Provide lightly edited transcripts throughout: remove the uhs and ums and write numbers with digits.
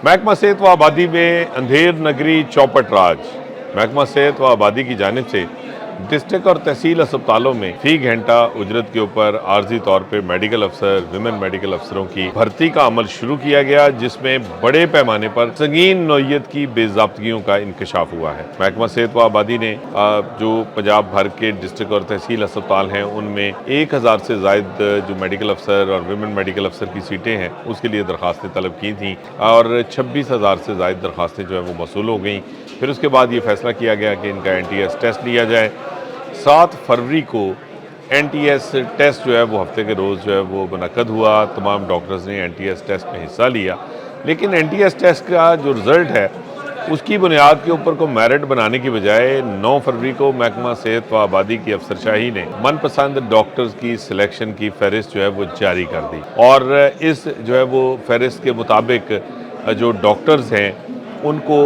महकमा सेहत व आबादी में अंधेर नगरी चौपट राज। महकमा सेहत व आबादी की जानिब से डिस्ट्रिक्ट और तहसील अस्पतालों में फी घंटा उजरत के ऊपर आर्जी तौर पर मेडिकल अफसर, विमेन मेडिकल अफसरों की भर्ती का अमल शुरू किया गया, जिसमें बड़े पैमाने पर संगीन नौइयत की बेज़ाब्तगियों का इंकशाफ हुआ है। महकमा सेहत व आबादी ने जो पंजाब भर के डिस्ट्रिक्ट और तहसील अस्पताल हैं उनमें 1000 से जायद जो मेडिकल अफसर और विमेन मेडिकल अफसर की सीटें हैं उसके लिए दरखास्तें तलब की थी और 26,000 से जायद दरखास्तें जो है वो मौसूल हो गई। फिर उसके बाद ये फैसला किया गया कि इनका NTS टेस्ट लिया जाए। 7 फरवरी को NTS टेस्ट जो है वो हफ्ते के रोज़ जो है वो मुनक्कद हुआ। तमाम डॉक्टर्स ने NTS टेस्ट में हिस्सा लिया, लेकिन NTS टेस्ट का जो रिज़ल्ट है उसकी बुनियाद के ऊपर को मेरिट बनाने की बजाय 9 फरवरी को महकमा सेहत व आबादी की अफसरशाही ने मनपसंद डॉक्टर्स की सिलेक्शन की फहरिस्त जो है वो जारी कर दी और इस जो है वो फहरिस्त के मुताबिक जो डॉक्टर्स हैं उनको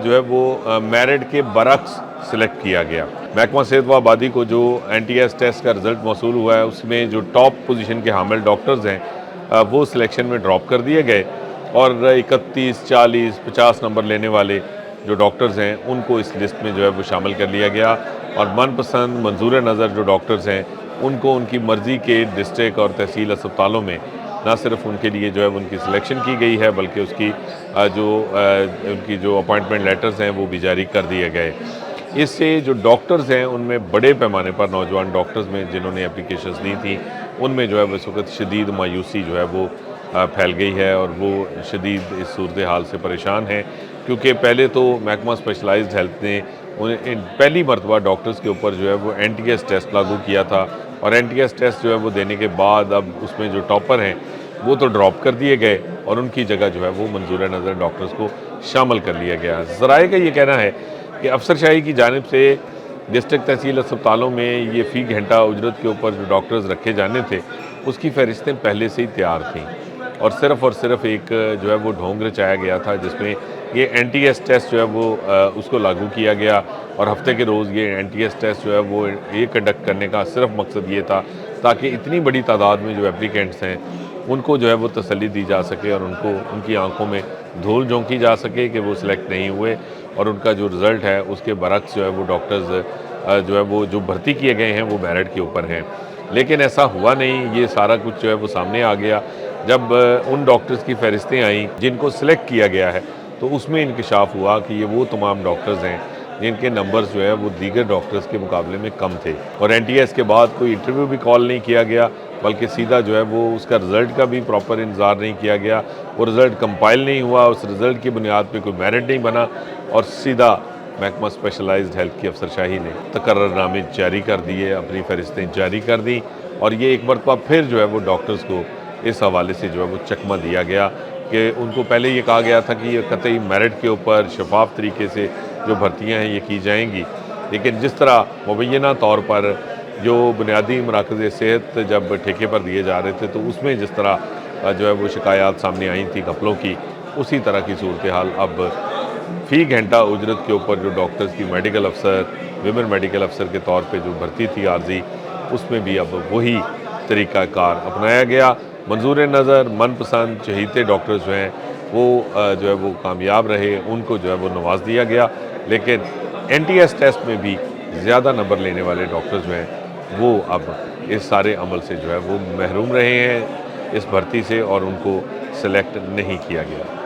जो है वो मेरिट के बरक्स सिलेक्ट किया गया। महकमा सेहत व आबादी को जो NTS टेस्ट का रिज़ल्ट मौसूल हुआ है उसमें जो टॉप पोजीशन के हामिल डॉक्टर्स हैं वो सिलेक्शन में ड्रॉप कर दिए गए और 31, 40, 50 नंबर लेने वाले जो डॉक्टर्स हैं उनको इस लिस्ट में जो है वो शामिल कर लिया गया और मनपसंद मंजूर नज़र जो डॉक्टर्स हैं उनको उनकी मर्ज़ी के डिस्ट्रिक्ट और तहसील अस्पतालों में ना सिर्फ उनके लिए जो है उनकी सिलेक्शन की गई है बल्कि उसकी उनकी जो अपॉइंटमेंट लेटर्स हैं वो भी जारी कर दिए गए। इससे जो डॉक्टर्स हैं उनमें बड़े पैमाने पर नौजवान डॉक्टर्स में जिन्होंने एप्लीकेशंस दी थी उनमें जो है इस वक्त शदीद मायूसी जो है वो फैल गई है और वो शदीद इस सूरत हाल से परेशान हैं, क्योंकि पहले तो महकमा स्पेशलाइज्ड हेल्थ ने उन्हें पहली मरतबा डॉक्टर्स के ऊपर जो है वो NTS टेस्ट लागू किया था और NTS टेस्ट जो है वो देने के बाद अब उसमें जो टॉपर हैं वो तो ड्रॉप कर दिए गए और उनकी जगह जो है वो मंजूर नज़र डॉक्टर्स को शामिल कर लिया गया। ज़राए का ये कहना है कि अफसरशाही की जानिब से डिस्ट्रिक्ट तहसील अस्पतालों में ये फ़ी घंटा उजरत के ऊपर जो डॉक्टर्स रखे जाने थे उसकी फहरिस्तें पहले से ही तैयार थीं और सिर्फ एक जो है वो ढोंग रचाया गया था जिसमें ये NTS टेस्ट जो है वो उसको लागू किया गया और हफ्ते के रोज़ ये NTS टेस्ट जो है वो ये कंडक्ट करने का सिर्फ मकसद ये था ताकि इतनी बड़ी तादाद में जो एप्लीकेंट्स हैं उनको जो है वो तसल्ली दी जा सके और उनको उनकी आंखों में धूल झोंकी जा सके कि वो सिलेक्ट नहीं हुए और उनका जो रिज़ल्ट है उसके बरक्स जो है वो डॉक्टर्स जो है वो जो भर्ती किए गए हैं वो मेरिट के ऊपर हैं। लेकिन ऐसा हुआ नहीं, ये सारा कुछ जो है वो सामने आ गया जब उन डॉक्टर्स की फहरिस्तें आईं जिनको सिलेक्ट किया गया है तो उसमें इंकशाफ हुआ कि ये वो तमाम डॉक्टर्स हैं जिनके नंबर्स जो है वो दीगर डॉक्टर्स के मुकाबले में कम थे और NTS के बाद कोई इंटरव्यू भी कॉल नहीं किया गया बल्कि सीधा जो है वो उसका रिज़ल्ट का भी प्रॉपर इंतज़ार नहीं किया गया, वो रिज़ल्ट कंपाइल नहीं हुआ, उस रिज़ल्ट की बुनियाद पे कोई मेरिट नहीं बना और सीधा महकमा स्पेशलाइज्ड हेल्थ की अफसरशाही ने तकर्ररनामे जारी कर दिए, अपनी फहरिस्तें जारी कर दी और ये एक मरतबा फिर जो है वो डॉक्टर्स को इस हवाले से जो है वो चकमा दिया गया कि उनको पहले ये कहा गया था कि ये कतई मेरिट के ऊपर शफाफ तरीके से जो भर्तियाँ हैं ये की जाएंगी, लेकिन जिस तरह मुबैना तौर पर जो बुनियादी मराकज़ सेहत जब ठेके पर दिए जा रहे थे तो उसमें जिस तरह जो है वो शिकायत सामने आई थी घपलों की, उसी तरह की सूरत हाल अब फ़ी घंटा उजरत के ऊपर जो डॉक्टर्स की मेडिकल अफसर, विमेन मेडिकल अफसर के तौर पे जो भर्ती थी आर्जी, उसमें भी अब वही तरीक़ाकार अपनाया गया। मंजूर नज़र मनपसंद चहीते डॉक्टर्स जो हैं वो जो है वो कामयाब रहे, उनको जो है वो नवाज दिया गया, लेकिन NTS टेस्ट में भी ज़्यादा नंबर लेने वाले डॉक्टर्स जो हैं वो अब इस सारे अमल से जो है वो महरूम रहे हैं इस भर्ती से और उनको सेलेक्ट नहीं किया गया।